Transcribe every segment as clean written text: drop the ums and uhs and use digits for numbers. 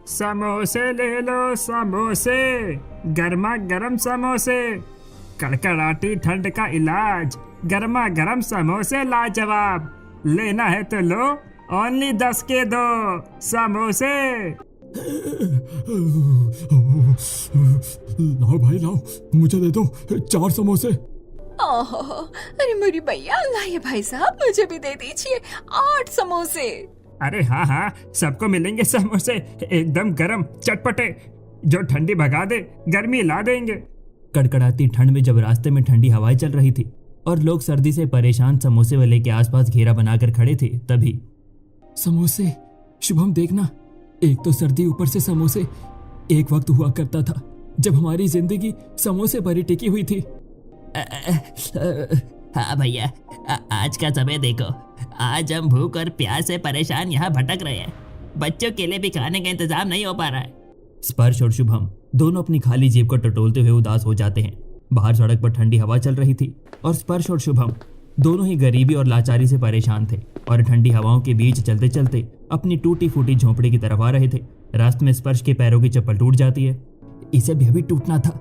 समोसे ले लो समोसे, गर्मा गर्म समोसे, कड़कड़ाती ठंड का इलाज, गर्मा गर्म समोसे लाजवाब। लेना है तो लो, ओनली 10 के दो समोसे। लाओ भाई लाओ, मुझे दे दो 4 समोसे। ओहो, अरे मेरी भैया लाइए भाई साहब, मुझे भी दे दीजिए 8 समोसे। अरे हाँ हाँ, सबको मिलेंगे समोसे, एकदम गरम चटपटे, जो ठंडी भगा दे गर्मी ला देंगे। कड़कड़ाती ठंड में जब रास्ते में ठंडी हवाएं चल रही थी और लोग सर्दी से परेशान समोसे वाले के आसपास घेरा बनाकर खड़े थे, तभी समोसे, शुभम देखना, एक तो सर्दी ऊपर से समोसे। एक वक्त हुआ करता था जब हमारी जिंदगी समोसे पर ही टिकी हुई थी। हाँ भैया, आज का समय देखो, आज हम भूख और प्यास से परेशान यहाँ भटक रहे हैं। बच्चों के लिए भी खाने का इंतजाम नहीं हो पा रहा है। स्पर्श और शुभम दोनों अपनी खाली जेब को टटोलते हुए उदास हो जाते हैं। बाहर सड़क पर ठंडी हवा चल रही थी और स्पर्श और शुभम दोनों ही गरीबी और लाचारी से परेशान थे और ठंडी हवाओं के बीच चलते चलते अपनी टूटी फूटी झोंपड़ी की तरफ आ रहे थे। रास्ते में स्पर्श के पैरों की चप्पल टूट जाती है। इसे भी अभी टूटना था।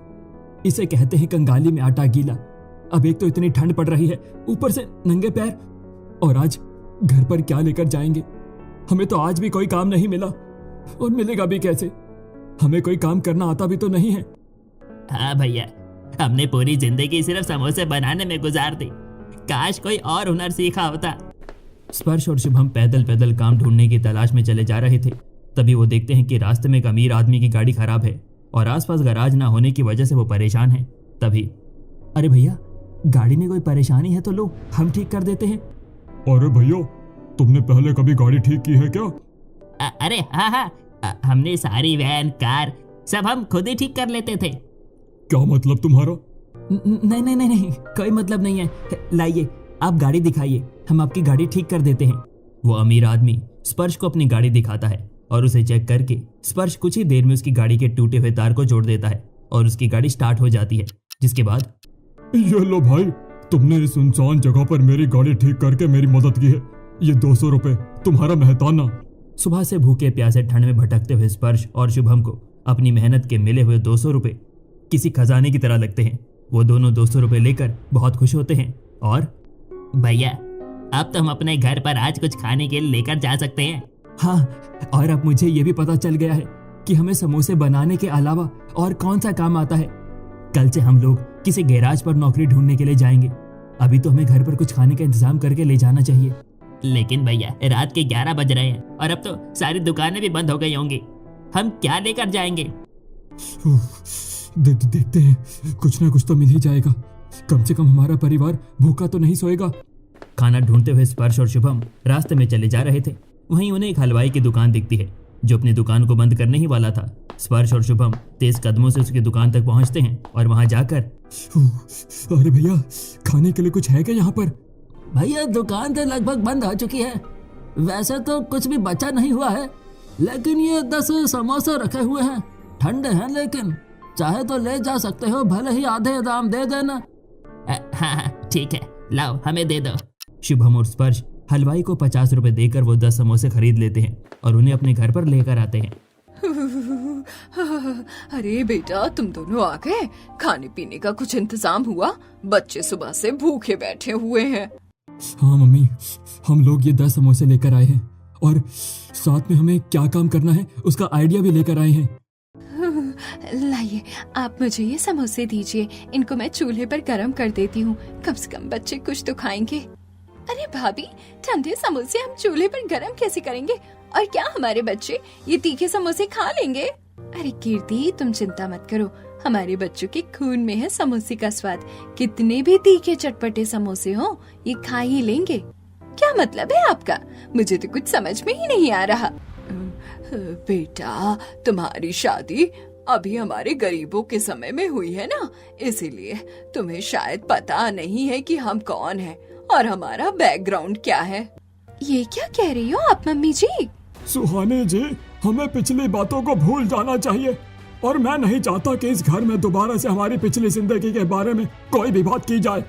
इसे कहते हैं कंगाली में आटा गीला। अब एक तो इतनी ठंड पड़ रही है, ऊपर से नंगे पैर, और आज घर पर क्या लेकर जाएंगे? हमें तो आज भी कोई काम नहीं मिला, और मिलेगा भी कैसे? हमें कोई काम करना आता भी तो नहीं है। हाँ भैया, हमने पूरी जिंदगी सिर्फ समोसे बनाने में गुजार दी, काश कोई और हुनर सीखा होता। स्पर्श और शुभम पैदल पैदल काम ढूंढने की तलाश में चले जा रहे थे। तभी वो देखते हैं कि रास्ते में एक अमीर आदमी की गाड़ी खराब है और आसपास गैराज ना होने की वजह से वो परेशान है। तभी, अरे भैया, गाड़ी में कोई परेशानी है तो लो, हम ठीक कर देते हैं। अरे भैया, तुमने पहले कभी गाड़ी ठीक की है क्या? अरे हाँ हाँ, हमने सारी वैन कार सब हम खुद ही ठीक कर लेते थे। क्या मतलब तुम्हारा? नहीं नहीं नहीं नहीं, कोई मतलब नहीं है। लाइए, आप गाड़ी दिखाइए, हम आपकी गाड़ी ठीक कर देते हैं। वो अमीर आदमी स्पर्श को अपनी गाड़ी दिखाता है और उसे चेक करके स्पर्श कुछ ही देर में उसकी गाड़ी के टूटे हुए तार को जोड़ देता है और उसकी गाड़ी स्टार्ट हो जाती है। जिसके बाद, ये लो भाई, तुमने इस सुनसान जगह पर मेरी गाड़ी ठीक करके मेरी मदद की है। ये 200 रुपए तुम्हारा मेहताना। सुबह से भूखे प्यासे ठंड में भटकते हुए स्पर्श और शुभम को अपनी मेहनत के मिले हुए 200 रुपए किसी खजाने की तरह लगते हैं। वो दोनों 200 रुपए लेकर बहुत खुश होते हैं और, भैया अब तो हम अपने घर पर आज कुछ खाने के लिए लेकर जा सकते हैं। हाँ, और अब मुझे ये भी पता चल गया है कि हमें समोसे बनाने के अलावा और कौन सा काम आता है। कल से हम लोग किसी गैराज पर नौकरी ढूंढने के लिए जाएंगे। अभी तो हमें घर पर कुछ खाने का इंतजाम करके ले जाना चाहिए। लेकिन भैया, रात के 11 बज रहे हैं और अब तो सारी दुकानें भी बंद हो गई होंगी। हम क्या लेकर जाएंगे? देखते हैं, कुछ ना कुछ तो मिल ही जाएगा। कम से कम हमारा परिवार भूखा तो नहीं सोएगा। खाना ढूंढते हुए स्पर्श और शुभम रास्ते में चले जा रहे थे। वहीं उन्हें एक हलवाई की दुकान दिखती है जो अपनी दुकान को बंद करने ही वाला था। स्पर्श और शुभम तेज कदमों से उसकी दुकान तक पहुंचते हैं और वहां जाकर, अरे भैया, खाने के लिए कुछ है क्या यहाँ पर? भैया, दुकान तो लगभग बंद हो चुकी है। वैसे तो कुछ भी बचा नहीं हुआ है, लेकिन ये 10 समोसे रखे हुए हैं। ठंडे हैं, लेकिन चाहे तो ले जा सकते हो, भले ही आधे दाम दे देना। हाँ ठीक है, लाओ हमें दे दो। शुभम और स्पर्श हलवाई को 50 रुपए देकर वो 10 समोसे खरीद लेते हैं और उन्हें अपने घर पर लेकर आते हैं। अरे बेटा, तुम दोनों आ गए। खाने पीने का कुछ इंतजाम हुआ? बच्चे सुबह से भूखे बैठे हुए हैं। हाँ मम्मी, हम लोग ये 10 समोसे लेकर आए हैं और साथ में हमें क्या काम करना है उसका आइडिया भी लेकर आए हैं। लाइए, आप मुझे ये समोसे दीजिए, इनको मैं चूल्हे पर गरम कर देती हूँ। कम से कम बच्चे कुछ तो खाएंगे। अरे भाभी, ठंडे समोसे हम चूल्हे पर गरम कैसे करेंगे? और क्या हमारे बच्चे ये तीखे समोसे खा लेंगे? अरे कीर्ति, तुम चिंता मत करो, हमारे बच्चों के खून में है समोसे का स्वाद। कितने भी तीखे चटपटे समोसे हो, ये खा ही लेंगे। क्या मतलब है आपका? मुझे तो कुछ समझ में ही नहीं आ रहा। बेटा, तुम्हारी शादी अभी हमारे गरीबों के समय में हुई है ना, इसीलिए तुम्हें शायद पता नहीं है कि हम कौन हैं और हमारा बैकग्राउंड क्या है। ये क्या कह रही हो आप मम्मी जी? सुहानी जी, हमें पिछली बातों को भूल जाना चाहिए और मैं नहीं चाहता कि इस घर में दोबारा से हमारी पिछली जिंदगी के बारे में कोई भी बात की जाए।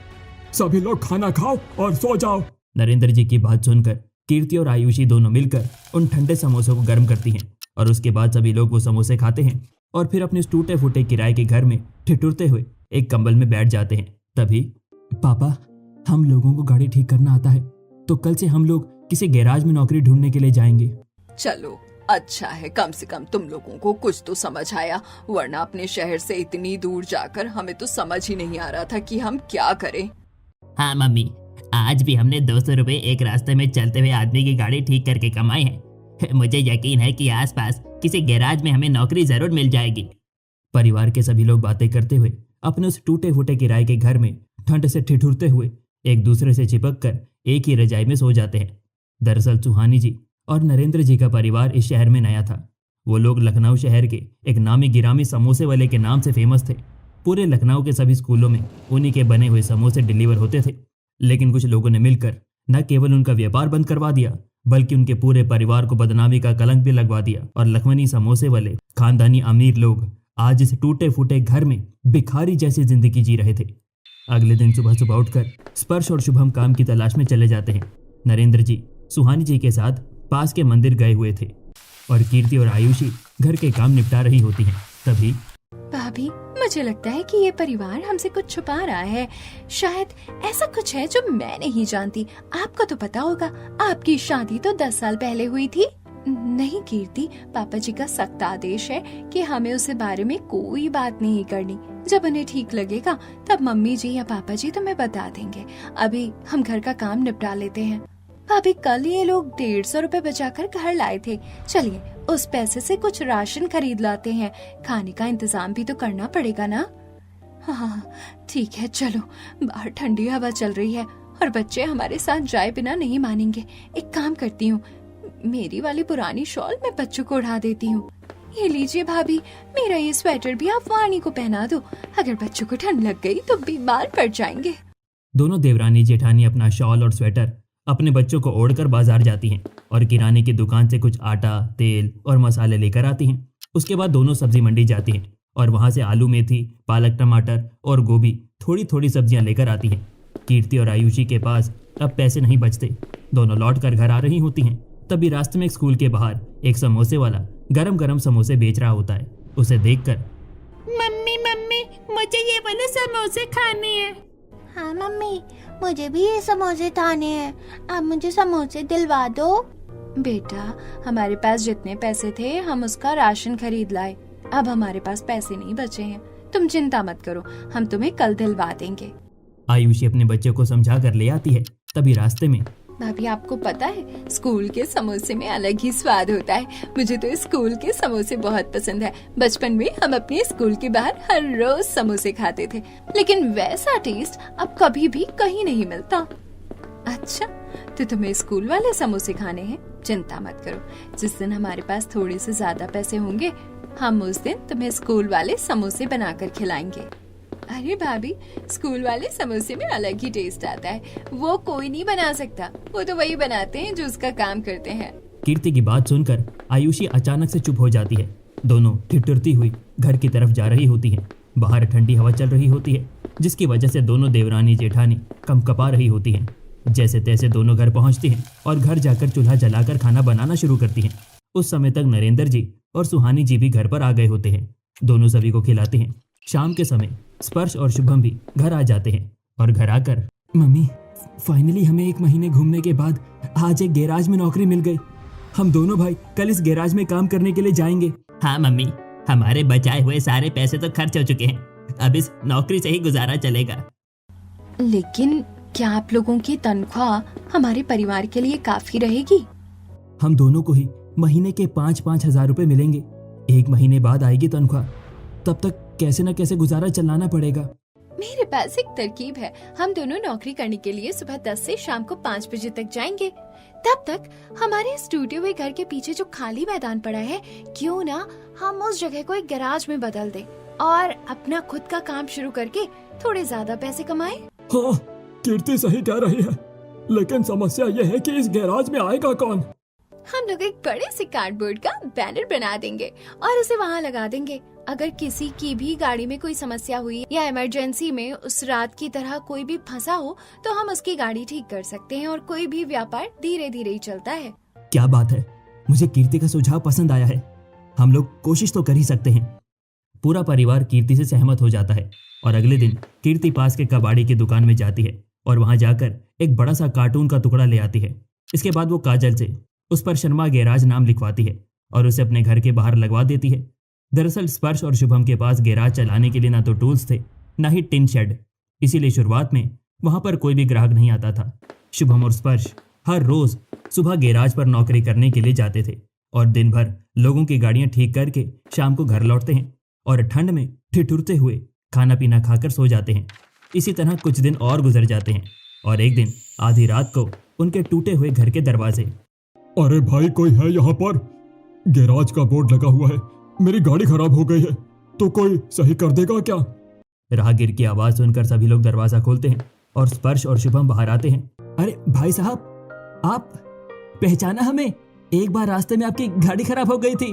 सभी लोग खाना खाओ और सो जाओ। नरेंद्र जी की बात सुनकर कीर्ति और आयुषी दोनों मिलकर उन ठंडे समोसों को गर्म करती हैं और उसके बाद सभी लोग वो समोसे खाते हैं और फिर अपने टूटे फूटे किराए के घर में ठिठुरते हुए एक कंबल में बैठ जाते हैं। तभी पापा, हम लोगों को गाड़ी ठीक करना आता है, तो कल से हम लोग किसी गैराज में नौकरी ढूंढने के लिए जाएंगे। चलो अच्छा है, कम से कम तुम लोगों को कुछ तो समझ आया, वरना अपने शहर से इतनी दूर जाकर हमें तो समझ ही नहीं आ रहा था कि हम क्या करें। हाँ मम्मी, आज भी हमने 200 रुपए एक रास्ते में चलते हुए आदमी की गाड़ी ठीक करके कमाए हैं। मुझे यकीन है कि आसपास किसी गैराज में हमें नौकरी जरूर मिल जाएगी। परिवार के सभी लोग बातें करते हुए अपने उस टूटे फूटे किराए के घर में ठंड से ठिठुरते हुए एक दूसरे से चिपक कर एक ही रजाई में सो जाते हैं। दरअसल सुहानी जी और नरेंद्र जी का परिवार इस शहर में नया था। वो लोग लखनऊ शहर के एक नामी गिरामी समोसे वाले के नाम से फेमस थे। पूरे लखनऊ के सभी स्कूलों में उन्हीं के बने हुए समोसे डिलीवर होते थे। लेकिन कुछ लोगों ने मिलकर न केवल उनका व्यापार बंद करवा दिया, बल्कि उनके पूरे परिवार को बदनामी का कलंक भी लगवा दिया और लखनवी समोसे वाले खानदानी अमीर लोग आज इस टूटे फूटे घर में भिखारी जैसी जिंदगी जी रहे थे। अगले दिन सुबह सुबह उठकर स्पर्श और शुभम काम की तलाश में चले जाते हैं। नरेंद्र जी सुहानी जी के साथ पास के मंदिर गए हुए थे और कीर्ति और आयुषी घर के काम निपटा रही होती हैं। तभी भाभी, मुझे लगता है कि ये परिवार हमसे कुछ छुपा रहा है। शायद ऐसा कुछ है जो मैं नहीं जानती। आपको तो पता होगा, आपकी शादी तो 10 साल पहले हुई थी। नहीं कीर्ति, पापा जी का सख्त आदेश है कि हमें उस बारे में कोई बात नहीं करनी। जब उन्हें ठीक लगेगा तब मम्मी जी या पापा जी तुम्हें बता देंगे। अभी हम घर का काम निपटा लेते हैं। भाभी, कल ये लोग 150 रुपए बचाकर घर लाए थे। चलिए उस पैसे से कुछ राशन खरीद लाते हैं। खाने का इंतजाम भी तो करना पड़ेगा ना। हाँ ठीक है, चलो। बाहर ठंडी हवा चल रही है और बच्चे हमारे साथ जाए बिना नहीं मानेंगे। एक काम करती हूँ, मेरी वाली पुरानी शॉल मैं बच्चों को उड़ा देती हूँ। ये लीजिए भाभी, मेरा ये स्वेटर भी आप वाणी को पहना दो। अगर बच्चों को ठंड लग गई तो बीमार पड़ जाएंगे। दोनों देवरानी जेठानी अपना शॉल और स्वेटर अपने बच्चों को ओढ़कर बाजार जाती हैं और किराने की दुकान से कुछ आटा, तेल और मसाले लेकर आती हैं। उसके बाद दोनों सब्जी मंडी जाती हैं और वहां से आलू, मेथी, पालक, टमाटर और गोभी थोड़ी थोड़ी सब्जियां लेकर आती हैं। कीर्ति और आयुषी के पास अब पैसे नहीं बचते। दोनों लौट कर घर आ रही होती हैं। तभी रास्ते में एक स्कूल के बाहर एक समोसे वाला गरम गरम समोसे बेच रहा होता है। उसे देखकर मम्मी मम्मी, मुझे ये वाले समोसे खाने हैं। हाँ मम्मी, मुझे भी ये समोसे खाने हैं। आप मुझे समोसे दिलवा दो। बेटा, हमारे पास जितने पैसे थे हम उसका राशन खरीद लाए। अब हमारे पास पैसे नहीं बचे हैं। तुम चिंता मत करो, हम तुम्हें कल दिलवा देंगे। आयुषी अपने बच्चे को समझा कर ले आती है। तभी रास्ते में भाभी, आपको पता है स्कूल के समोसे में अलग ही स्वाद होता है। मुझे तो स्कूल के समोसे बहुत पसंद है। बचपन में हम अपने स्कूल के बाहर हर रोज समोसे खाते थे, लेकिन वैसा टेस्ट अब कभी भी कहीं नहीं मिलता। अच्छा, तो तुम्हें स्कूल वाले समोसे खाने हैं? चिंता मत करो, जिस दिन हमारे पास थोड़े से ज्यादा पैसे होंगे हम उस दिन तुम्हें स्कूल वाले समोसे बनाकर खिलाएंगे। अरे भाभी, स्कूल वाले समोसे में अलग ही टेस्ट आता है। वो कोई नहीं बना सकता, वो तो वही बनाते हैं जो उसका काम करते हैं। कीर्ति की बात सुनकर आयुषी अचानक से चुप हो जाती है। दोनों ठिठुरती हुई घर की तरफ जा रही होती हैं। बाहर ठंडी हवा चल रही होती है, जिसकी वजह से दोनों देवरानी जेठानी कंपकपा रही होती हैं। जैसे तैसे दोनों घर पहुंचती हैं और घर जाकर चूल्हा जलाकर खाना बनाना शुरू करती हैं। उस समय तक नरेंद्र जी और सुहानी जी भी घर पर आ गए होते हैं। दोनों सभी को खिलाते हैं। शाम के समय स्पर्श और शुभम भी घर आ जाते हैं और घर आकर, मम्मी, फाइनली हमें 1 महीने घूमने के बाद आज एक गैराज में नौकरी मिल गई। हम दोनों भाई कल इस गैराज में काम करने के लिए जाएंगे। हाँ मम्मी, हमारे बचाए हुए सारे पैसे तो खर्च हो चुके हैं। अब इस नौकरी से ही गुजारा चलेगा। लेकिन क्या आप लोगों की तनख्वाह हमारे परिवार के लिए काफी रहेगी? हम दोनों को ही महीने के 5-5 हजार रुपए मिलेंगे। 1 महीने बाद आएगी तनख्वाह। तब तक कैसे न कैसे गुजारा चलाना पड़ेगा। मेरे पास एक तरकीब है। हम दोनों नौकरी करने के लिए सुबह 10 से शाम को 5 बजे तक जाएंगे। तब तक हमारे स्टूडियो के घर के पीछे जो खाली मैदान पड़ा है, क्यों ना हम उस जगह को एक गैराज में बदल दें और अपना खुद का काम शुरू करके थोड़े ज्यादा पैसे कमाएं। हाँ, कीर्ति सही कह रही है, लेकिन समस्या यह है कि इस गैराज में आएगा कौन? हम लोग एक बड़े से कार्डबोर्ड का बैनर बना देंगे और उसे वहाँ लगा देंगे। अगर किसी की भी गाड़ी में कोई समस्या हुई या इमरजेंसी में उस रात की तरह कोई भी फंसा हो तो हम उसकी गाड़ी ठीक कर सकते हैं और कोई भी व्यापार धीरे धीरे ही चलता है। क्या बात है, मुझे कीर्ति का सुझाव पसंद आया है। हम लोग कोशिश तो कर ही सकते हैं। पूरा परिवार कीर्ति से सहमत हो जाता है और अगले दिन कीर्ति पास के कबाड़ी की दुकान में जाती है और वहां जाकर एक बड़ा सा कार्टून का टुकड़ा ले आती है। इसके बाद वो काजल से उस पर शर्मा गैराज नाम लिखवाती है और उसे अपने घर के बाहर लगवा देती है। दरअसल स्पर्श और शुभम के पास गैराज चलाने के लिए ना तो टूल्स थे, ना ही टिन शेड, इसीलिए शुरुआत में वहां पर कोई भी ग्राहक नहीं आता था। शुभम और स्पर्श हर रोज सुबह गैराज पर नौकरी करने के लिए जाते थे और दिन भर लोगों की गाड़ियां ठीक करके शाम को घर लौटते हैं और ठंड में ठिठुरते हुए खाना पीना खाकर सो जाते हैं। इसी तरह कुछ दिन और गुजर जाते हैं और एक दिन आधी रात को उनके टूटे हुए घर के दरवाजे। अरे भाई, कोई है यहाँ पर? गैराज का बोर्ड लगा हुआ है, मेरी गाड़ी खराब हो गई है, तो कोई सही कर देगा क्या? राहगीर की आवाज सुनकर सभी लोग दरवाजा खोलते हैं और स्पर्श और शुभम बाहर आते हैं। अरे भाई साहब, आप पहचाना हमें? एक बार रास्ते में आपकी गाड़ी खराब हो गई थी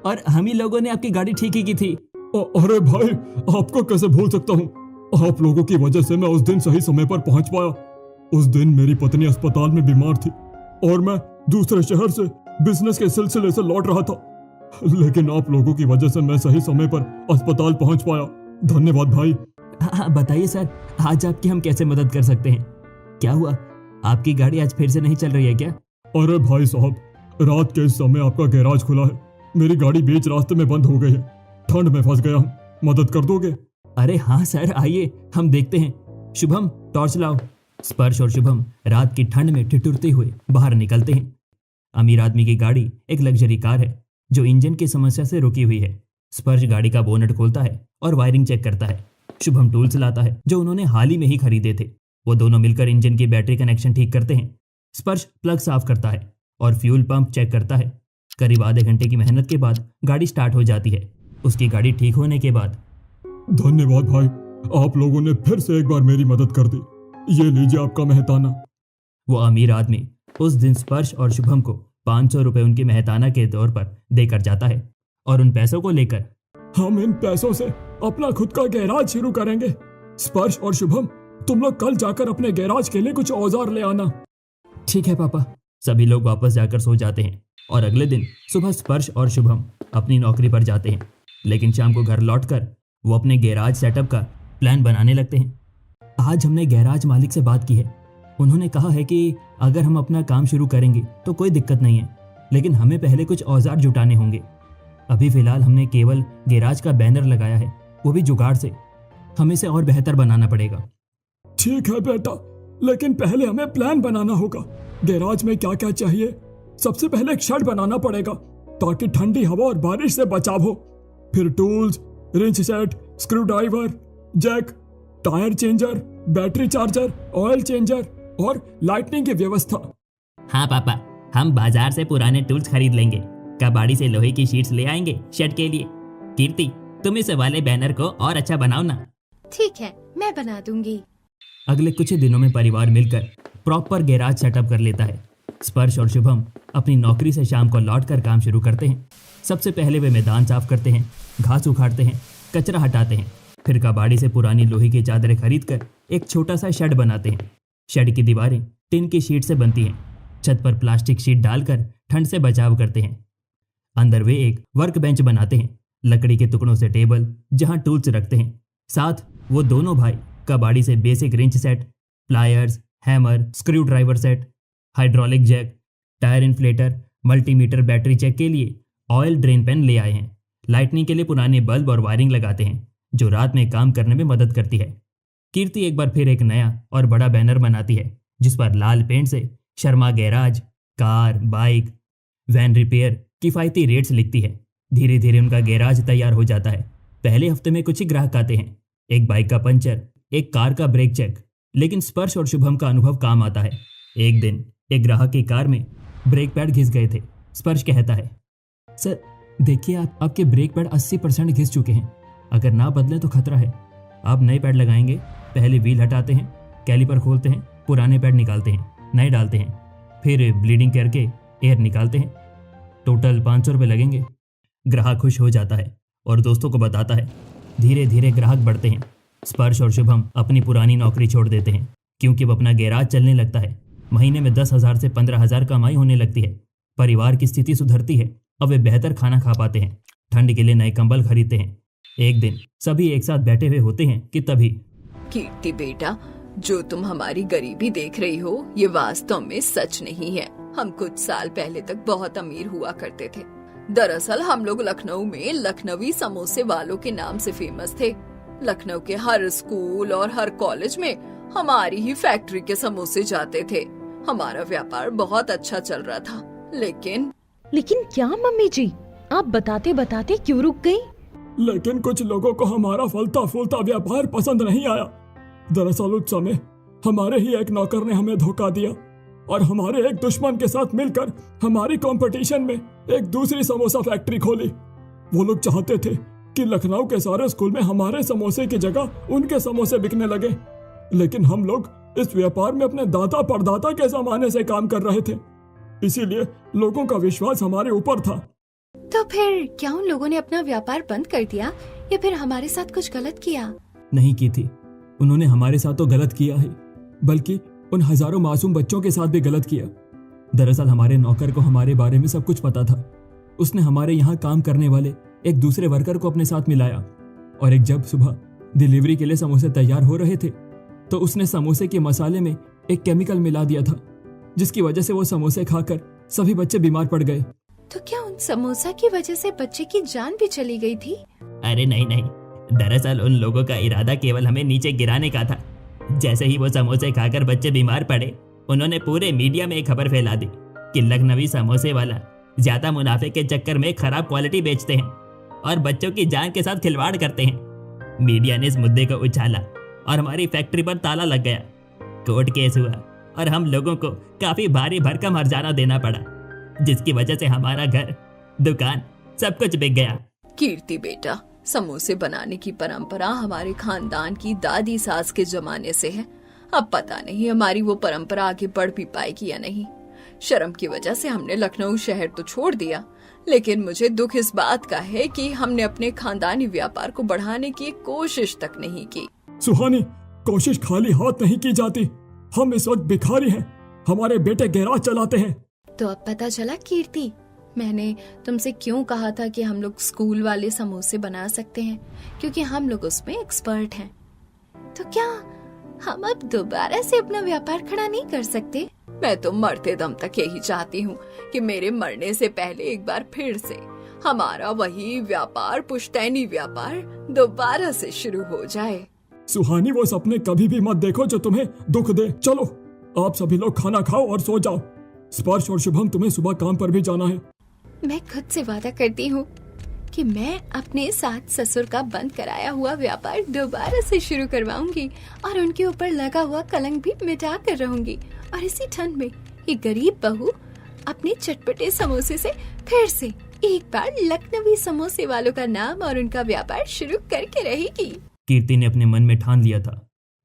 और हम ही लोगों ने आपकी गाड़ी ठीक ही की थी। अरे भाई, आपको कैसे भूल सकता हूँ? आप लोगों की वजह से मैं उस दिन सही समय पर पहुंच पाया। उस दिन मेरी पत्नी अस्पताल में बीमार थी और मैं दूसरे शहर से बिजनेस के सिलसिले से लौट रहा था, लेकिन आप लोगों की वजह से मैं सही समय पर अस्पताल पहुंच पाया। धन्यवाद भाई। हाँ, बताइए सर, आज आपकी हम कैसे मदद कर सकते हैं? क्या हुआ, आपकी गाड़ी आज फिर से नहीं चल रही है क्या? अरे भाई साहब, रात के इस समय आपका गैराज खुला है, मेरी गाड़ी बीच रास्ते में बंद हो गई है, ठंड में फंस गया हूँ, मदद कर दोगे? अरे हाँ सर, आइए हम देखते हैं। शुभम, टॉर्च लाओ। स्पर्श और शुभम रात की ठंड में ठिठुरते हुए बाहर निकलते हैं। अमीर आदमी की गाड़ी एक लग्जरी कार है जो इंजन की समस्या से रुकी हुई है। स्पर्श गाड़ी का बोनट खोलता है और वायरिंग चेक करता है। शुभम टूल्स लाता है जो उन्होंने हाल ही में ही खरीदे थे। वो दोनों मिलकर इंजन की बैटरी कनेक्शन ठीक करते हैं। स्पर्श प्लग साफ करता है और फ्यूल पंप चेक करता है। करीब आधे घंटे की मेहनत के बाद गाड़ी स्टार्ट हो जाती है। उसकी गाड़ी ठीक होने के बाद, धन्यवाद भाई, आप लोगों ने फिर से एक बार मेरी मदद कर दी, ये लीजिए आपका मेहताना। वो अमीर आदमी उस दिन स्पर्श और शुभम को 500 रुपए उनके मेहताना के तौर पर देकर जाता है और उन पैसों को लेकर हम इन पैसों से अपना खुद का गैराज शुरू करेंगे। स्पर्श और शुभम, तुम लोग कल जाकर अपने गैराज के लिए कुछ औजार ले आना। ठीक है पापा। सभी लोग वापस जाकर सो जाते हैं और अगले दिन सुबह स्पर्श और शुभम अपनी नौकरी पर जाते हैं, लेकिन शाम को घर लौटकर वो अपने गैराज सेटअप का प्लान बनाने लगते हैं। आज हमने गैराज मालिक से बात की है। उन्होंने कहा है कि अगर हम अपना काम शुरू करेंगे तो कोई दिक्कत नहीं है, लेकिन हमें पहले कुछ औजार जुटाने होंगे। अभी फिलहाल हमने केवल गैराज का बैनर लगाया है, वो भी जुगाड़ से। हमें इसे और बेहतर बनाना पड़ेगा। ठीक है बेटा, लेकिन पहले हमें प्लान बनाना होगा। गैराज में क्या क्या चाहिए? सबसे पहले एक शेड बनाना पड़ेगा ताकि ठंडी हवा और बारिश से बचाव हो। फिर tools, wrench set, screwdriver, jack, tyre changer, battery charger, oil changer और लाइटनिंग की व्यवस्था। हाँ पापा, हम बाजार से पुराने टूल्स खरीद लेंगे। कबाड़ी से लोहे की शीट्स ले आएंगे शेड के लिए। कीर्ति, तुम इस वाले बैनर को और अच्छा बनाओ ना। ठीक है, मैं बना दूंगी। अगले कुछ ही दिनों में परिवार मिलकर प्रॉपर गैराज सेटअप कर लेता है। स्पर्श और शुभम अपनी नौकरी से शाम को लौटकर काम शुरू करते हैं। सबसे पहले वे मैदान साफ करते हैं, घास उखाड़ते हैं, कचरा हटाते हैं। फिर कबाड़ी से पुरानी लोहे की चादरें खरीदकर एक छोटा सा शेड बनाते हैं। शेड की दीवारें टिन की शीट से बनती हैं। छत पर प्लास्टिक शीट डालकर ठंड से बचाव करते हैं। अंदर वे एक वर्क बेंच बनाते हैं, लकड़ी के टुकड़ों से टेबल जहां टूल्स रखते हैं। साथ वो दोनों भाई कबाड़ी से basic wrench set, pliers, hammer, screwdriver set, hydraulic jack, tyre inflator, multimeter, battery check के लिए ऑयल ड्रेन पेन ले आए हैं। लाइटनिंग के लिए पुराने बल्ब और वायरिंग लगाते हैं जो रात में काम करने में मदद करती है। कीर्ति एक बार फिर एक नया और बड़ा बैनर बनाती है जिस पर लाल पेंट से Sharma garage, car, bike, van repair, किफ़ायती रेट्स लिखती है। धीरे धीरे उनका गैराज तैयार हो जाता है। पहले हफ्ते में कुछ ही ग्राहक आते हैं, एक बाइक का पंचर, एक कार का ब्रेक चेक, लेकिन स्पर्श और शुभम का अनुभव काम आता है। एक दिन एक ग्राहक की कार में ब्रेक पैड घिस गए थे। स्पर्श कहता है, सर देखिए, आपके ब्रेक पैड 80% घिस चुके हैं। अगर ना बदलें तो खतरा है। आप नए पैड लगाएंगे। पहले व्हील हटाते हैं, कैलिपर खोलते हैं, पुराने पैड निकालते हैं, नए डालते हैं, फिर ब्लीडिंग करके एयर निकालते हैं। टोटल 500 रुपये लगेंगे। ग्राहक खुश हो जाता है और दोस्तों को बताता है। धीरे धीरे ग्राहक बढ़ते हैं। स्पर्श और शुभम अपनी पुरानी नौकरी छोड़ देते हैं क्योंकि अब अपना गैराज चलने लगता है। महीने में 10,000 से 15,000 कमाई होने लगती है। परिवार की स्थिति सुधरती है अब वे बेहतर खाना खा पाते हैं, ठंड के लिए नए कंबल खरीदते हैं। एक दिन सभी एक साथ बैठे हुए होते हैं कि तभी कीर्ति बेटा, जो तुम हमारी गरीबी देख रही हो ये वास्तव में सच नहीं है। हम कुछ साल पहले तक बहुत अमीर हुआ करते थे। दरअसल हम लोग लखनऊ में लखनवी समोसे वालों के नाम से फेमस थे। लखनऊ के हर स्कूल और हर कॉलेज में हमारी ही फैक्ट्री के समोसे जाते थे। हमारा व्यापार बहुत अच्छा चल रहा था। लेकिन क्या मम्मी जी, आप बताते बताते क्यों रुक गई? लेकिन कुछ लोगों को हमारा फलता फूलता व्यापार पसंद नहीं आया। दरअसल उस समय हमारे ही एक नौकर ने हमें धोखा दिया और हमारे एक दुश्मन के साथ मिलकर हमारी कंपटीशन में एक दूसरी समोसा फैक्ट्री खोली। वो लोग चाहते थे कि लखनऊ के सारे स्कूल में हमारे समोसे की जगह उनके समोसे बिकने लगे, लेकिन हम लोग इस व्यापार में अपने दादा परदादा के जमाने से काम कर रहे थे, इसीलिए लोगों का विश्वास हमारे ऊपर था। तो फिर क्या उन लोगों ने अपना व्यापार बंद कर दिया या फिर हमारे साथ कुछ गलत किया? नहीं की थी। उन्होंने हमारे साथ तो गलत किया है, बल्कि उन हजारों मासूम बच्चों के साथ भी गलत किया। दरअसल हमारे नौकर को हमारे बारे में सब कुछ पता था। उसने हमारे यहाँ काम करने वाले एक दूसरे वर्कर को अपने साथ मिलाया और एक जब सुबह डिलीवरी के लिए समोसे तैयार हो रहे थे तो उसने समोसे के मसाले में एक केमिकल मिला दिया था, जिसकी वजह से वो समोसे खाकर सभी बच्चे बीमार पड़ गए। तो क्या उन समोसा की वजह से बच्चे की जान भी चली गई थी? अरे नहीं नहीं, दरअसल उन लोगों का इरादा केवल हमें नीचे गिराने का था। जैसे ही वो समोसे खाकर बच्चे बीमार पड़े, उन्होंने पूरे मीडिया में एक खबर फैला दी कि लखनवी समोसे वाला ज्यादा मुनाफे के चक्कर में खराब क्वालिटी बेचते हैं और बच्चों की जान के साथ खिलवाड़ करते हैं। मीडिया ने इस मुद्दे को उछाला और हमारी फैक्ट्री पर ताला लग गया। कोर्ट केस हुआ और हम लोगों को काफी भारी भरकम हर्जाना देना पड़ा, जिसकी वजह से हमारा घर, दुकान, सब कुछ बिक गया। कीर्ति बेटा, समोसे बनाने की परंपरा हमारे खानदान की दादी सास के जमाने से है। अब पता नहीं हमारी वो परंपरा आगे बढ़ भी पाएगी या नहीं। शर्म की वजह से हमने लखनऊ शहर तो छोड़ दिया, लेकिन मुझे दुख इस बात का है कि हमने अपने खानदानी व्यापार को बढ़ाने की कोशिश तक नहीं की। सुहानी, कोशिश खाली हाथ नहीं की जाती। हम इस वक्त भिखारी हैं, हमारे बेटे गैराज चलाते हैं। तो अब पता चला कीर्ति, मैंने तुमसे क्यों कहा था कि हम लोग स्कूल वाले समोसे बना सकते हैं, क्योंकि हम लोग उसमें एक्सपर्ट हैं। तो क्या हम अब दोबारा से अपना व्यापार खड़ा नहीं कर सकते? मैं तो मरते दम तक यही चाहती हूँ कि मेरे मरने से पहले एक बार फिर से हमारा वही व्यापार, पुश्तैनी व्यापार दोबारा से शुरू हो जाए। सुहानी, वो सपने कभी भी मत देखो जो तुम्हें दुख दे। चलो आप सभी लोग खाना खाओ और सो जाओ। स्पर्श और शुभम, तुम्हें सुबह काम पर भी जाना है। मैं खुद से वादा करती हूँ कि मैं अपने साथ ससुर का बंद कराया हुआ व्यापार दोबारा से शुरू करवाऊंगी और उनके ऊपर लगा हुआ कलंक भी मिटा कर रहूंगी। और इसी ठंड में ये गरीब बहू अपने चटपटे समोसे से फिर से एक बार लखनवी समोसे वालों का नाम और उनका व्यापार शुरू करके रहेगी। कीर्ति ने अपने मन में ठान लिया था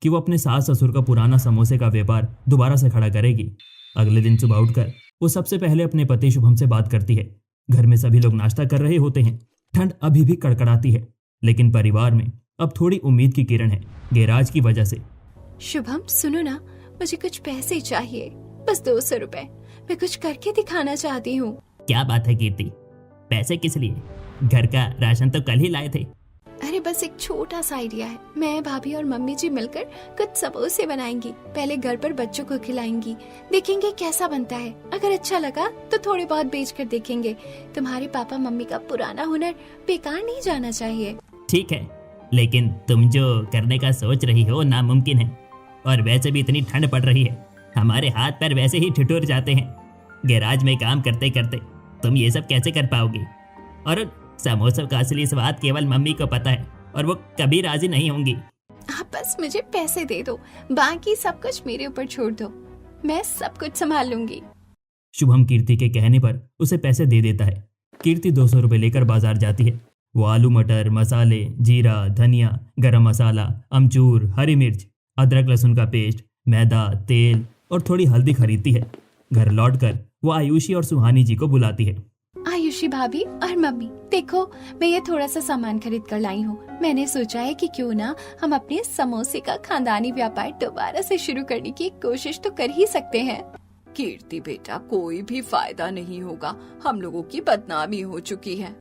कि वो अपने सास ससुर का पुराना समोसे का व्यापार दोबारा से खड़ा करेगी। अगले दिन सुबह उठकर वो सबसे पहले अपने पति शुभम से बात करती है। घर में सभी लोग नाश्ता कर रहे होते हैं। ठंड अभी भी कड़कड़ाती है, लेकिन परिवार में अब थोड़ी उम्मीद की किरण है, गैराज की वजह से। शुभम, सुनो ना, मुझे कुछ पैसे चाहिए, बस 200 रुपए। मैं कुछ करके दिखाना चाहती हूँ। क्या बात है कीर्ति, पैसे किस लिए? घर का राशन तो कल ही लाए थे। अरे बस एक छोटा सा आइडिया है। मैं, भाभी और मम्मी जी मिलकर कुछ समोसे बनाएंगी। पहले घर पर बच्चों को खिलाएंगी, देखेंगे कैसा बनता है। अगर अच्छा लगा तो थोड़े बहुत बेच कर देखेंगे। तुम्हारे पापा मम्मी का पुराना हुनर बेकार नहीं जाना चाहिए। ठीक है, लेकिन तुम जो करने का सोच रही हो नामुमकिन है, और वैसे भी इतनी ठंड पड़ रही है, हमारे हाथ पैर वैसे ही ठिठुर जाते हैं। गैराज में काम करते करते तुम ये सब कैसे कर पाओगी? और समोसों का असली स्वाद केवल मम्मी को पता है और वो कभी राजी नहीं होंगी। आप बस मुझे पैसे दे दो, बाकी सब कुछ मेरे ऊपर छोड़ दो, मैं सब कुछ संभाल लूंगी। शुभम कीर्ति के कहने पर उसे पैसे दे देता है। कीर्ति 200 रुपए लेकर बाजार जाती है। वो आलू मटर, मसाले, जीरा, धनिया, गरम मसाला, अमचूर, हरी मिर्च, अदरक लहसुन का पेस्ट, मैदा, तेल और थोड़ी हल्दी खरीदती है। घर लौटकर वो आयुषी और सुहानी जी को बुलाती है। आयुषी भाभी और मम्मी, देखो मैं ये थोड़ा सा सामान खरीद कर लाई हूँ। मैंने सोचा है कि क्यों ना हम अपने समोसे का खानदानी व्यापार दोबारा से शुरू करने की कोशिश तो कर ही सकते हैं। कीर्ति बेटा, कोई भी फायदा नहीं होगा, हम लोगों की बदनामी हो चुकी है।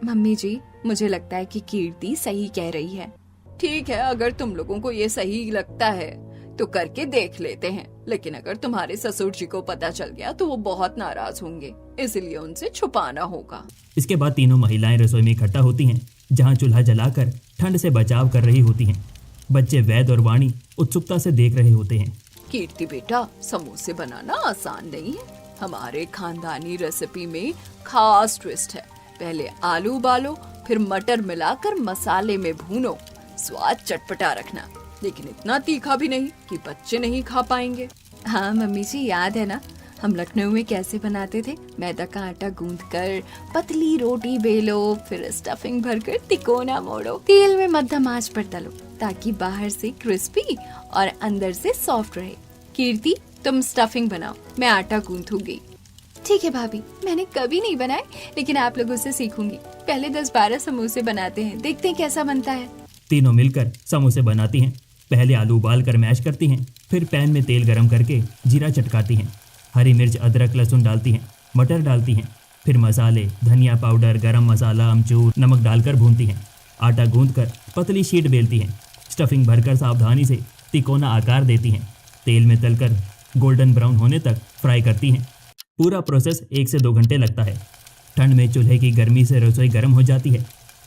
मम्मी जी, मुझे लगता है कि कीर्ति सही कह रही है। ठीक है, अगर तुम लोगों को ये सही लगता है तो करके देख लेते हैं, लेकिन अगर तुम्हारे ससुर जी को पता चल गया तो वो बहुत नाराज होंगे, इसलिए उनसे छुपाना होगा। इसके बाद तीनों महिलाएं रसोई में इकट्ठा होती हैं, जहां चूल्हा जलाकर ठंड से बचाव कर रही होती हैं। बच्चे वैद और वाणी उत्सुकता से देख रहे होते हैं। कीर्ति बेटा, समोसे बनाना आसान नहीं है। हमारे खानदानी रेसिपी में खास ट्विस्ट है। पहले आलू उबालो, फिर मटर मिलाकर मसाले में भूनो। स्वाद चटपटा रखना, लेकिन इतना तीखा भी नहीं कि बच्चे नहीं खा पाएंगे। हाँ मम्मी जी, याद है ना हम लखनऊ में कैसे बनाते थे? मैदा का आटा गूंथकर पतली रोटी बेलो, फिर स्टफिंग भरकर तिकोना मोड़ो, तेल में मध्यम आंच पर तलो ताकि बाहर से क्रिस्पी और अंदर से सॉफ्ट रहे। कीर्ति, तुम स्टफिंग बनाओ, मैं आटा गूंथूंगी। ठीक है भाभी, मैंने कभी नहीं बनाए, लेकिन आप लोगों से सीखूंगी। पहले 10-12 समोसे बनाते हैं, देखते हैं कैसा बनता है। तीनों मिलकर समोसे बनाती हैं। पहले आलू उबाल कर मैश करती हैं, फिर पैन में तेल गरम करके जीरा चटकाती हैं, हरी मिर्च, अदरक, लहसुन डालती हैं, मटर डालती हैं, फिर मसाले, धनिया पाउडर, गरम मसाला, अमचूर, नमक डालकर भूनती हैं। आटा गूंथकर पतली शीट बेलती हैं, स्टफिंग भरकर सावधानी से तिकोना आकार देती हैं, तेल में तलकर गोल्डन ब्राउन होने तक फ्राई करती हैं। पूरा प्रोसेस 1 से 2 घंटे लगता है। ठंड में चूल्हे की गर्मी से रसोई गर्म हो जाती है।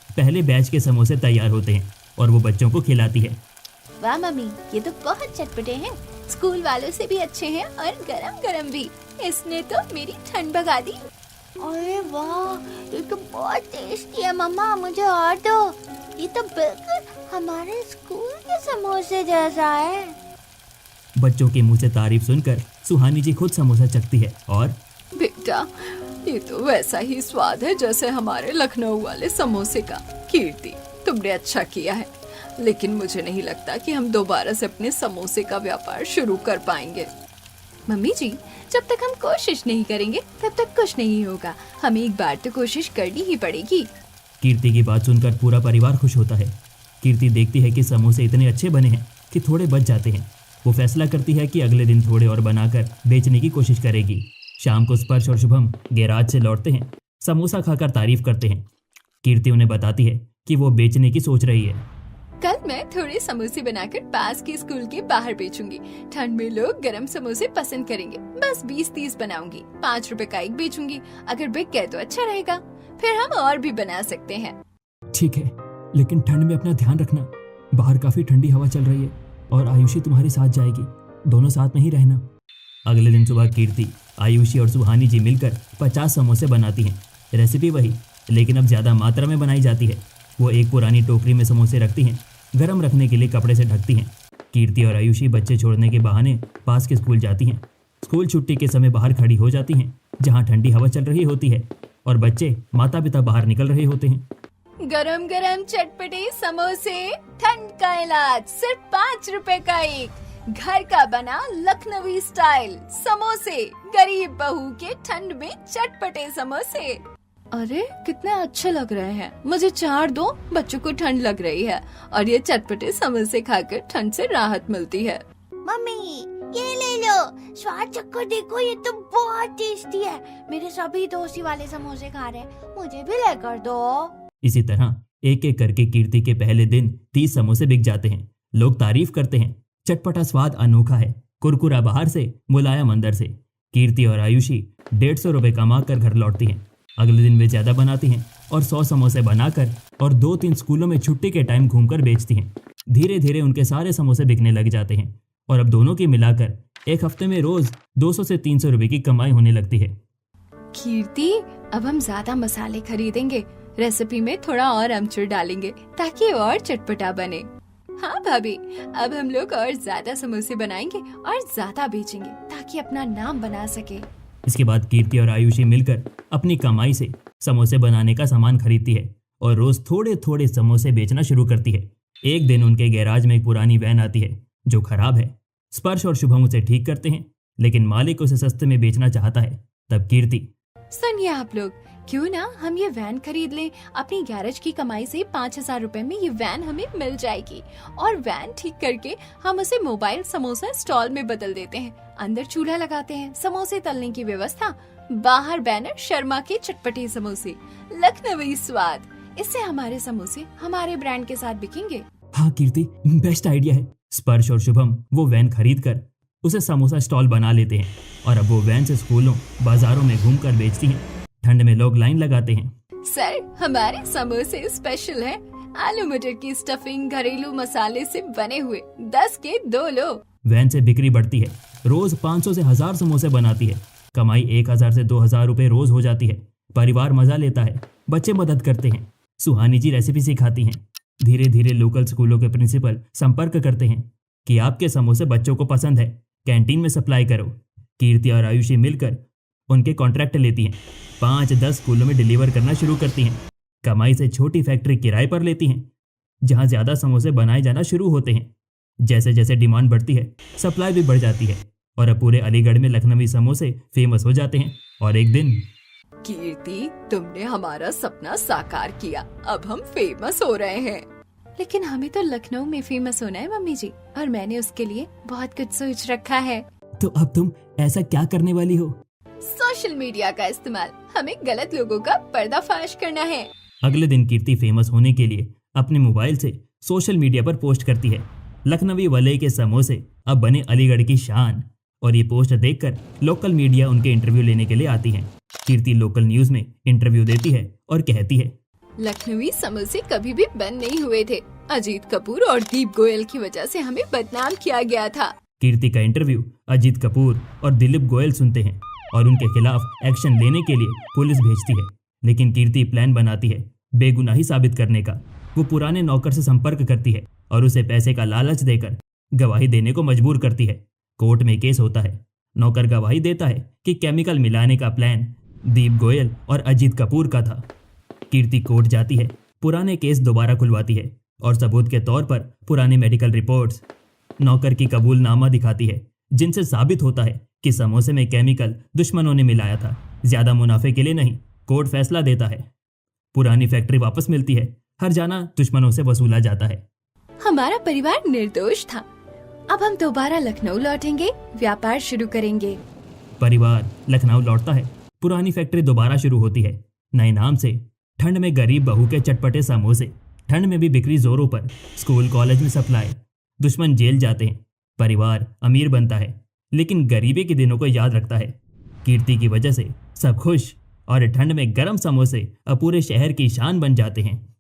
पहले बैच के समोसे तैयार होते हैं और वो बच्चों को खिलाती है। वाह मम्मी, ये तो बहुत चटपटे हैं, स्कूल वालों से भी अच्छे हैं और गरम गरम भी। इसने तो मेरी ठंड भगा दी। अरे वाह, ये तो बहुत टेस्टी है मम्मा, मुझे और दो। ये तो बिल्कुल हमारे स्कूल के समोसे जैसा है। बच्चों के मुंह से तारीफ सुनकर सुहानी जी खुद समोसा चखती है और बेटा, ये तो वैसा ही स्वाद है जैसे हमारे लखनऊ वाले समोसे का। कीर्ति, तुमने अच्छा किया है, लेकिन मुझे नहीं लगता कि हम दोबारा से अपने समोसे का व्यापार शुरू कर पाएंगे। मम्मी जी, जब तक हम कोशिश नहीं करेंगे तब तक कुछ नहीं होगा। हमें एक बार तो कोशिश करनी ही पड़ेगी। कीर्ति की बात सुनकर पूरा परिवार खुश होता है। कीर्ति देखती है कि समोसे इतने अच्छे बने हैं कि थोड़े बच जाते हैं। वो फैसला करती है कि अगले दिन थोड़े और बनाकर बेचने की कोशिश करेगी। शाम को स्पर्श और शुभम गैराज से लौटते हैं, समोसा खाकर तारीफ करते हैं। कीर्ति उन्हें बताती है कि वो बेचने की सोच रही है। कल मैं थोड़े समोसे बनाकर पास के स्कूल के बाहर बेचूंगी। ठंड में लोग गरम समोसे पसंद करेंगे। बस 20-30 बनाऊंगी, 5 रुपए का एक बेचूंगी। अगर बिक गए तो अच्छा रहेगा, फिर हम और भी बना सकते हैं। ठीक है, लेकिन ठंड में अपना ध्यान रखना। बाहर काफी ठंडी हवा चल रही है और आयुषी तुम्हारे साथ जाएगी। दोनों साथ में ही रहना। अगले दिन सुबह कीर्ति, आयुषी और सुहानी जी मिलकर 50 समोसे बनाती हैं। रेसिपी वही, लेकिन अब ज्यादा मात्रा में बनाई जाती है। वो एक पुरानी टोकरी में समोसे रखती हैं, गरम रखने के लिए कपड़े से ढकती हैं। कीर्ति और आयुषी बच्चे छोड़ने के बहाने पास के स्कूल जाती हैं। स्कूल छुट्टी के समय बाहर खड़ी हो जाती हैं, जहाँ ठंडी हवा चल रही होती है और बच्चे माता पिता बाहर निकल रहे होते हैं। गरम गरम चटपटे समोसे, ठंड का इलाज, सिर्फ 5 रुपए का एक। घर का बना लखनवी स्टाइल समोसे, गरीब बहू के ठंड में चटपटे समोसे। अरे कितने अच्छे लग रहे हैं। मुझे 4 दो, बच्चों को ठंड लग रही है और ये चटपटे समोसे खाकर ठंड से राहत मिलती है। मम्मी, ये ले लो, स्वाद चक्कर देखो, ये तो बहुत टेस्टी है। मेरे सभी दोस्ती वाले समोसे खा रहे हैं, मुझे भी लेकर दो। इसी तरह एक एक करके कीर्ति के पहले दिन 30 समोसे बिक जाते हैं। लोग तारीफ करते हैं। चटपटा स्वाद अनोखा है, कुरकुरा बाहर से, मुलायम अंदर से। कीर्ति और आयुषी 150 रुपए कमा कर घर लौटती हैं। अगले दिन वे ज्यादा बनाती हैं और 100 समोसे बनाकर और 2-3 स्कूलों में छुट्टी के टाइम घूमकर बेचती हैं। धीरे धीरे उनके सारे समोसे बिकने लग जाते हैं और अब दोनों की मिलाकर एक हफ्ते में रोज 200 से 300 रुपए की कमाई होने लगती है। कीर्ति, अब हम ज्यादा मसाले खरीदेंगे, रेसिपी में थोड़ा और अमचूर डालेंगे ताकि और चटपटा बने। हाँ भाभी, अब हम लोग और ज्यादा समोसे बनाएंगे और ज्यादा बेचेंगे ताकि अपना नाम बना सके। इसके बाद कीर्ति और आयुषी मिलकर अपनी कमाई से समोसे बनाने का सामान खरीदती है और रोज थोड़े थोड़े समोसे बेचना शुरू करती है। एक दिन उनके गैराज में एक पुरानी वैन आती है जो खराब है। स्पर्श और शुभम उसे ठीक करते हैं, लेकिन मालिक उसे सस्ते में बेचना चाहता है। तब कीर्ति, सुनिए आप लोग, क्यों ना हम ये वैन खरीद लें। अपनी गैरेज की कमाई से 5,000 रुपए में ये वैन हमें मिल जाएगी और वैन ठीक करके हम उसे मोबाइल समोसा स्टॉल में बदल देते हैं। अंदर चूल्हा लगाते हैं, समोसे तलने की व्यवस्था, बाहर बैनर शर्मा के चटपटे समोसे, लखनवी स्वाद। इससे हमारे समोसे हमारे ब्रांड के साथ बिकेंगे। हाँ कीर्ति, बेस्ट आइडिया है। स्पर्श और शुभम वो वैन खरीद कर उसे समोसा स्टॉल बना लेते हैं और अब वो वैन से स्कूलों बाजारों में घूमकर बेचती हैं। ठंड में लोग लाइन लगाते हैं। सर, हमारे समोसे स्पेशल हैं। आलू मटर की स्टफिंग घरेलू मसाले से बने हुए, 10 के 2 लो। वैन से बिक्री बढ़ती है। रोज 500 से 1000 समोसे बनाती है। कमाई 1000 से 2000 रुपए रोज हो जाती है। परिवार मजा लेता है, बच्चे मदद करते हैं। सुहानी जी रेसिपी सिखाती हैं। धीरे धीरे लोकल स्कूलों के प्रिंसिपल संपर्क करते हैं कि आपके समोसे बच्चों को पसंद है, कैंटीन में सप्लाई करो। कीर्ति और आयुषी मिलकर उनके कॉन्ट्रैक्ट लेती हैं। 5-10 स्कूलों में डिलीवर करना शुरू करती हैं। कमाई से छोटी फैक्ट्री किराए पर लेती हैं, जहां ज्यादा समोसे बनाए जाना शुरू होते हैं। जैसे जैसे डिमांड बढ़ती है, सप्लाई भी बढ़ जाती है और अब पूरे अलीगढ़ में लखनवी समोसे फेमस हो जाते हैं। और एक दिन, कीर्ति, तुमने हमारा सपना साकार किया, अब हम फेमस हो रहे हैं। लेकिन हमें तो लखनऊ में फेमस होना है मम्मी जी, और मैंने उसके लिए बहुत कुछ सोच रखा है। तो अब तुम ऐसा क्या करने वाली हो? सोशल मीडिया का इस्तेमाल, हमें गलत लोगों का पर्दाफाश करना है। अगले दिन कीर्ति फेमस होने के लिए अपने मोबाइल से सोशल मीडिया पर पोस्ट करती है। लखनवी वलय के समोसे अब बने अलीगढ़ की शान। और ये पोस्ट देखकर लोकल मीडिया उनके इंटरव्यू लेने के लिए आती है। कीर्ति लोकल न्यूज में इंटरव्यू देती है और कहती है, लखनवी समोसे कभी भी बंद नहीं हुए थे। अजीत कपूर और दीप गोयल की वजह से हमें बदनाम किया गया था। कीर्ति का इंटरव्यू अजीत कपूर और दिलीप गोयल सुनते हैं और उनके खिलाफ एक्शन लेने के लिए पुलिस भेजती है। लेकिन कीर्ति प्लान बनाती है बेगुनाही साबित करने का। वो पुराने नौकर से संपर्क करती है और उसे पैसे का लालच देकर गवाही देने को मजबूर करती है। कोर्ट में केस होता है। नौकर गवाही देता है कि केमिकल मिलाने का प्लान दीप गोयल और अजीत कपूर का था। कीर्ति कोर्ट जाती है, पुराने केस दोबारा खुलवाती है और सबूत के तौर पर पुरानी मेडिकल रिपोर्ट्स, नौकर की कबूलनामा दिखाती है, जिनसे साबित होता है कि समोसे में केमिकल दुश्मनों ने मिलाया था, ज्यादा मुनाफे के लिए नहीं। कोर्ट फैसला देता है, पुरानी फैक्ट्री वापस मिलती है, हर जाना दुश्मनों से वसूला जाता है। हमारा परिवार निर्दोष था। अब हम दोबारा लखनऊ लौटेंगे, व्यापार शुरू करेंगे। परिवार लखनऊ लौटता है। पुरानी फैक्ट्री दोबारा शुरू होती है, नए नाम से। ठंड में गरीब बहू के चटपटे समोसे, ठंड में भी बिक्री जोरों पर। स्कूल कॉलेज में सप्लाई, दुश्मन जेल जाते हैं। परिवार अमीर बनता है, लेकिन गरीबी के दिनों को याद रखता है। कीर्ति की वजह से सब खुश और ठंड में गरम समोसे अब पूरे शहर की शान बन जाते हैं।